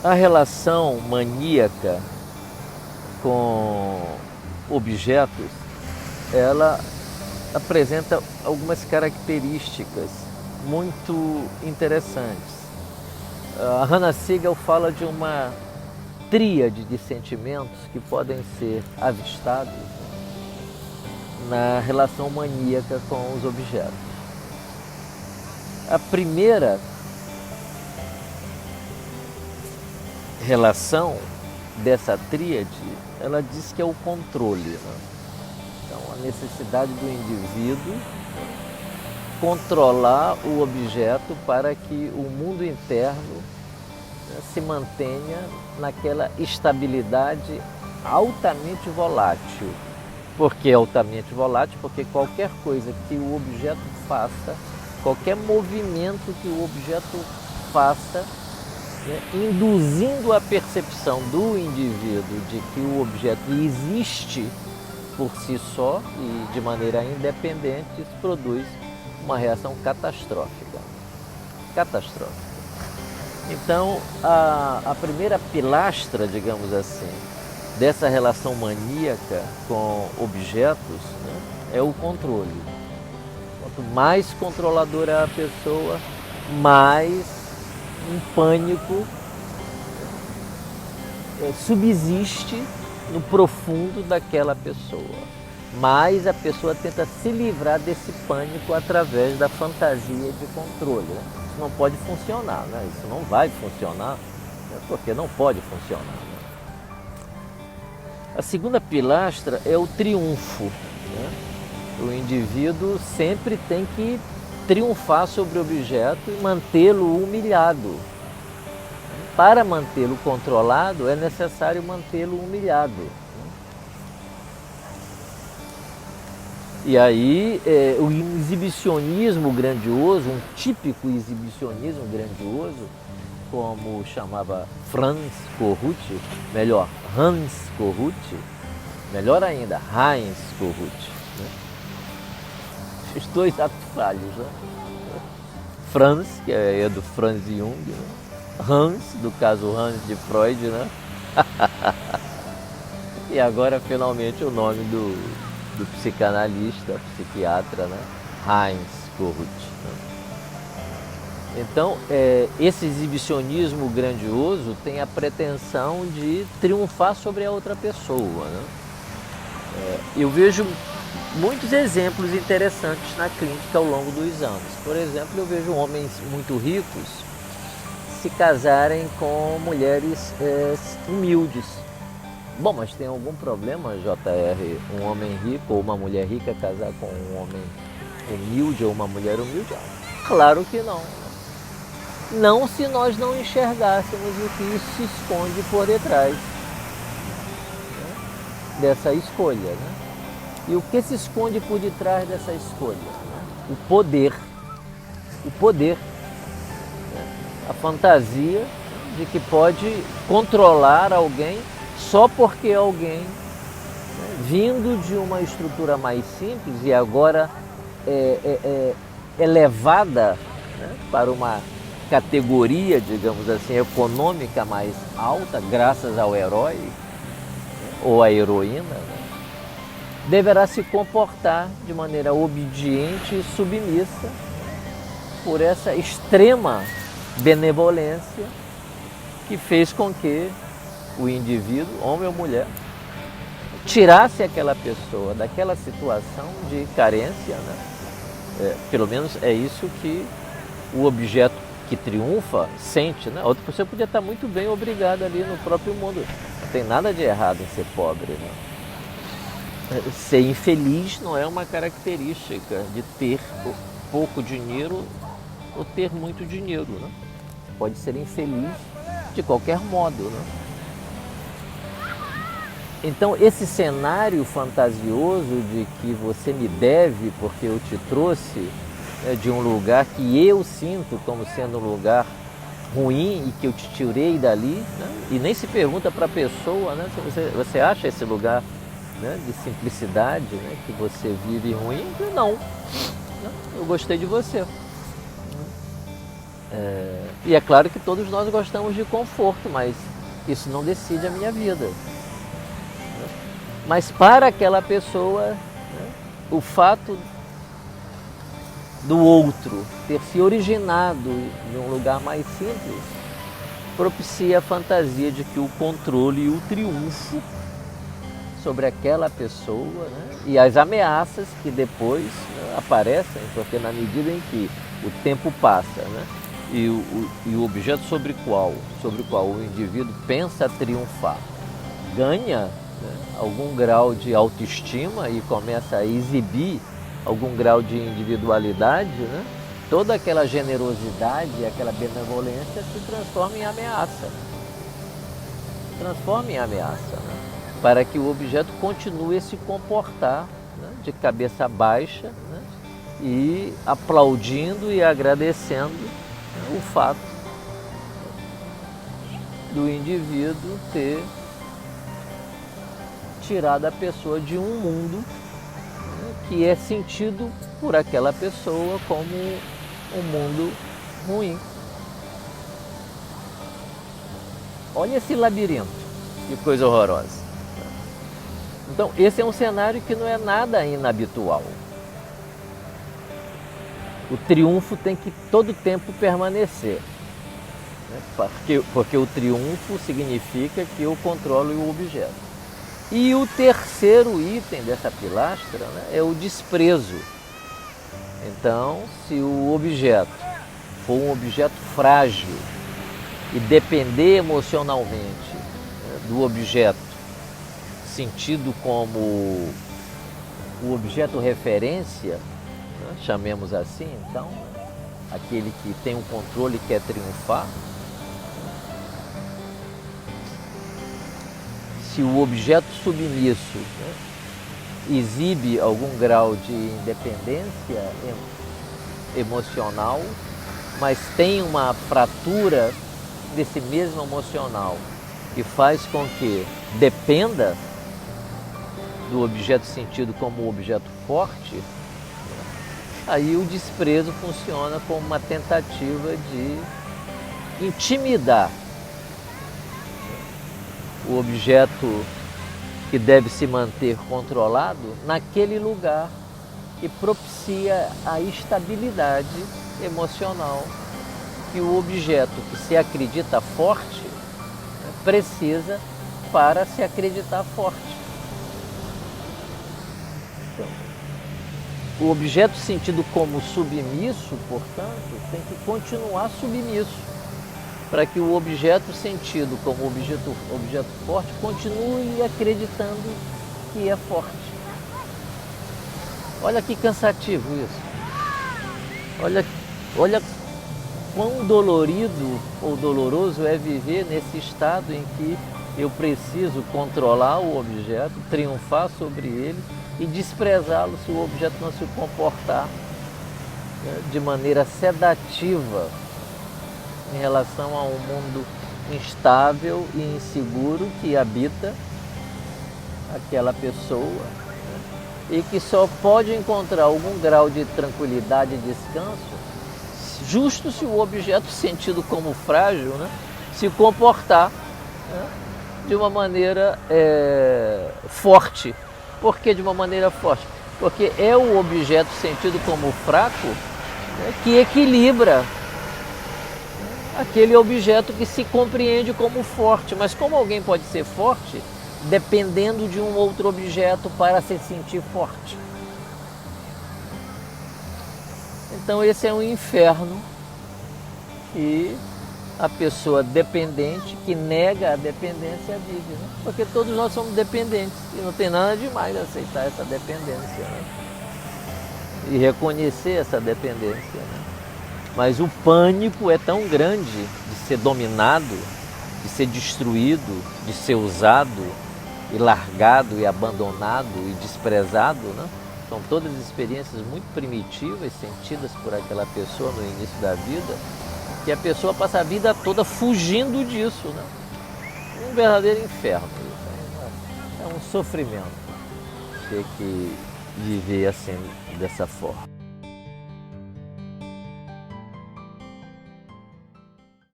A relação maníaca com objetos, ela apresenta algumas características muito interessantes. A Hannah Siegel fala de uma tríade de sentimentos que podem ser avistados na relação maníaca com os objetos. A primeira relação dessa tríade, ela diz que é o controle, né? Então, a necessidade do indivíduo controlar o objeto para que o mundo interno, né, se mantenha naquela estabilidade altamente volátil. Por que altamente volátil? Porque qualquer coisa que o objeto faça, qualquer movimento que o objeto faça, né, induzindo a percepção do indivíduo de que o objeto existe por si só e de maneira independente, isso produz uma reação catastrófica. Catastrófica. Então, a primeira pilastra, digamos assim, dessa relação maníaca com objetos, né, é o controle. Quanto mais controladora é a pessoa, mais um pânico subsiste no profundo daquela pessoa. Mas a pessoa tenta se livrar desse pânico através da fantasia de controle, né? Isso não pode funcionar, né? Isso não vai funcionar, né? Porque não pode funcionar, né? A segunda pilastra é o triunfo, né? O indivíduo sempre tem que triunfar sobre o objeto e mantê-lo humilhado. Para mantê-lo controlado, é necessário mantê-lo humilhado. E aí, o exibicionismo grandioso, um típico exibicionismo grandioso, como chamava Franz Kohut, melhor, Hans Kohut, melhor ainda, Heinz Kohut, né? Os dois atos falhos, né? Franz, que é do Franz Jung, né? Hans, do caso Hans de Freud, né? E agora, finalmente, o nome do psicanalista, psiquiatra, né? Heinz Kohut, né? Então, esse exibicionismo grandioso tem a pretensão de triunfar sobre a outra pessoa, né? Eu vejo muitos exemplos interessantes na clínica ao longo dos anos. Por exemplo, eu vejo homens muito ricos se casarem com mulheres humildes. Bom, mas tem algum problema, JR, um homem rico ou uma mulher rica casar com um homem humilde ou uma mulher humilde? Claro que não. Não se nós não enxergássemos o que isso se esconde por detrás, né, dessa escolha, né? E o que se esconde por detrás dessa escolha? Né? O poder. O poder. Né? A fantasia de que pode controlar alguém só porque alguém, né, vindo de uma estrutura mais simples e agora elevada, né, para uma categoria, digamos assim, econômica mais alta, graças ao herói, né, ou à heroína, né, deverá se comportar de maneira obediente e submissa por essa extrema benevolência que fez com que o indivíduo, homem ou mulher, tirasse aquela pessoa daquela situação de carência, né? Pelo menos é isso que o objeto que triunfa sente, né? A outra pessoa podia estar muito bem obrigada ali no próprio mundo. Não tem nada de errado em ser pobre, né? Ser infeliz não é uma característica de ter pouco dinheiro ou ter muito dinheiro, né? Pode ser infeliz de qualquer modo, né? Então, esse cenário fantasioso de que você me deve porque eu te trouxe, né, de um lugar que eu sinto como sendo um lugar ruim e que eu te tirei dali, né, e nem se pergunta para a pessoa, né, se você acha esse lugar, né, de simplicidade, né, que você vive ruim? Não, né, eu gostei de você. E é claro que todos nós gostamos de conforto, mas isso não decide a minha vida. Mas para aquela pessoa, né, o fato do outro ter se originado em um lugar mais simples propicia a fantasia de que o controle e o triunfo sobre aquela pessoa, né, e as ameaças que depois, né, aparecem, porque na medida em que o tempo passa, né, e o objeto sobre o qual o indivíduo pensa triunfar ganha, né, algum grau de autoestima e começa a exibir algum grau de individualidade, né, toda aquela generosidade, aquela benevolência se transforma em ameaça. Né, para que o objeto continue a se comportar, né, de cabeça baixa, né, e aplaudindo e agradecendo, né, o fato do indivíduo ter tirado a pessoa de um mundo, né, que é sentido por aquela pessoa como um mundo ruim. Olha esse labirinto, que coisa horrorosa. Então, esse é um cenário que não é nada inabitual. O triunfo tem que todo tempo permanecer, né? Porque o triunfo significa que eu controlo o objeto. E o terceiro item dessa pilastra, né, é o desprezo. Então, se o objeto for um objeto frágil e depender emocionalmente, né, do objeto sentido como o objeto referência, né, chamemos assim, então, aquele que tem um controle e quer triunfar, se o objeto submisso, né, exibe algum grau de independência emocional, mas tem uma fratura desse mesmo emocional que faz com que dependa do objeto sentido como um objeto forte, aí o desprezo funciona como uma tentativa de intimidar o objeto que deve se manter controlado naquele lugar que propicia a estabilidade emocional que o objeto que se acredita forte, né, precisa para se acreditar forte. Então, o objeto sentido como submisso, portanto, tem que continuar submisso, para que o objeto sentido como objeto forte continue acreditando que é forte. Olha que cansativo isso. Olha quão dolorido ou doloroso é viver nesse estado em que eu preciso controlar o objeto, triunfar sobre ele e desprezá-lo se o objeto não se comportar, né, de maneira sedativa em relação a um mundo instável e inseguro que habita aquela pessoa, né, e que só pode encontrar algum grau de tranquilidade e descanso justo se o objeto sentido como frágil, né, se comportar, né, de uma maneira forte. Por que de uma maneira forte? Porque é o objeto sentido como fraco, né, que equilibra aquele objeto que se compreende como forte. Mas como alguém pode ser forte dependendo de um outro objeto para se sentir forte? Então esse é um inferno que a pessoa dependente, que nega a dependência, vive, né? Porque todos nós somos dependentes e não tem nada demais aceitar essa dependência, né, e reconhecer essa dependência, né? Mas o pânico é tão grande de ser dominado, de ser destruído, de ser usado e largado e abandonado e desprezado, né? São todas experiências muito primitivas sentidas por aquela pessoa no início da vida, que a pessoa passa a vida toda fugindo disso, né? Um verdadeiro inferno. É um sofrimento ter que viver assim, dessa forma.